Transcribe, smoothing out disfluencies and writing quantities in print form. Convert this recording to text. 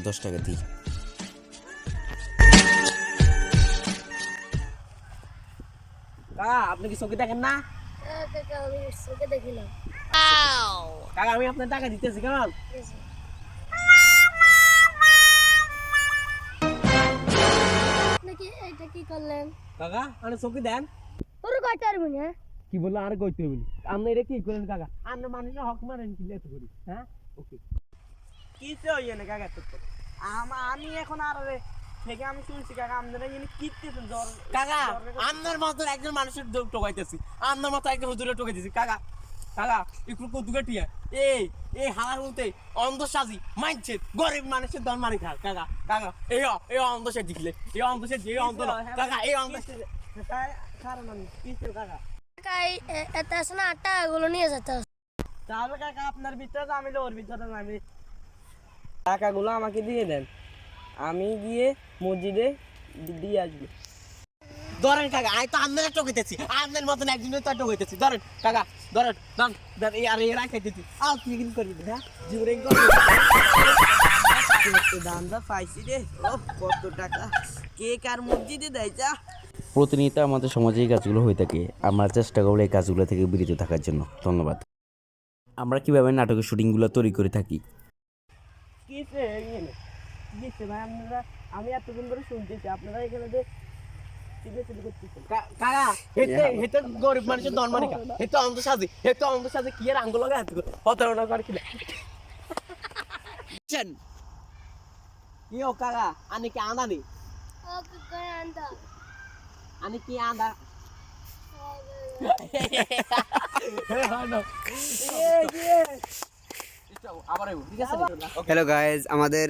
10 টাকা দিই। আপনি কি চোখে দেখেন না? কাকা আমি চোখে দেখি না। কাকা আমি আপনার টাকা দিতেছি কেমন? নাকি এটা কি করলেন? কাকা আপনি চোখে দেন। ওর কয়টা আর মনে? কি বললো আর কইতে বলি আপনি এটা কি করেন কাকা? আপনি মানুষের হক মারেন কি এত করি? হ্যাঁ ওকে কিছে হইয়ে না কাকা তো আমি এখন আর থেকে আমি শুনছি কাকা আপনারা এনে কিতেছেন জ্বর কাকা আপনার মতো একজন মানুষের টোকাইতেছি আপনার মতো একজন হুজুরে টোকাইতেছি কাকা কাকা একটু কতুকাটিয়া এই এই হালার মধ্যে অন্ধ সাজি মানছে গরিব মানুষের দল মারি খা কাকা কাকা এই অন্ধসে দিলে এই অন্ধসে যে অন্ধ কাকা এই অন্ধ কারণ আমি কিছে কাকা কাকা এত আছে না টাকাগুলো নিয়ে যেতে হবে। তাহলে কাকা আপনার ভিতরে নামিলে ওর ভিতরে নামি টাকাগুলো আমাকে দিয়ে দেন আমি গিয়ে মসজিদে দিয়ে আসবো ধরেন কাকা আমি তো আপনারা টোকাইতেছি আপনার মতন একজনের তো টোকাইতেছি ধরেন কাকা ধরেন ধরেন ধরেন এই আর এই রাখাইতেছি আপনি কিন্তু করবি হ্যাঁ জোরে দান্দা পাইছি রে ও কত টাকা কে কার মসজিদে দেয় যা। প্রতিনিয়ত আমাদের সমাজে এই কাজগুলো হয়ে থাকে, আমরা চেষ্টা করবো এই কাজগুলো থেকে বিরত থাকার জন্য। ধন্যবাদ। আমরা কিভাবে নাটকের শুটিংগুলো তৈরি করে থাকি। কিসে কিসে ভাই আপনারা আমি এতদিন ধরে শুনতেছি আপনারা এখানে যে কাকা হেতে গরিব মানুষের দনমানিকা হেতে অন্ধ সাজে কি আর আঙ্গুল লাগা হাত হতরনা করে কি ইও কাকা আনি কি আনানি ও কাকা আন্দা আনি কি আন্দা আবার ঠিক আছে। হ্যালো গাইজ, আমাদের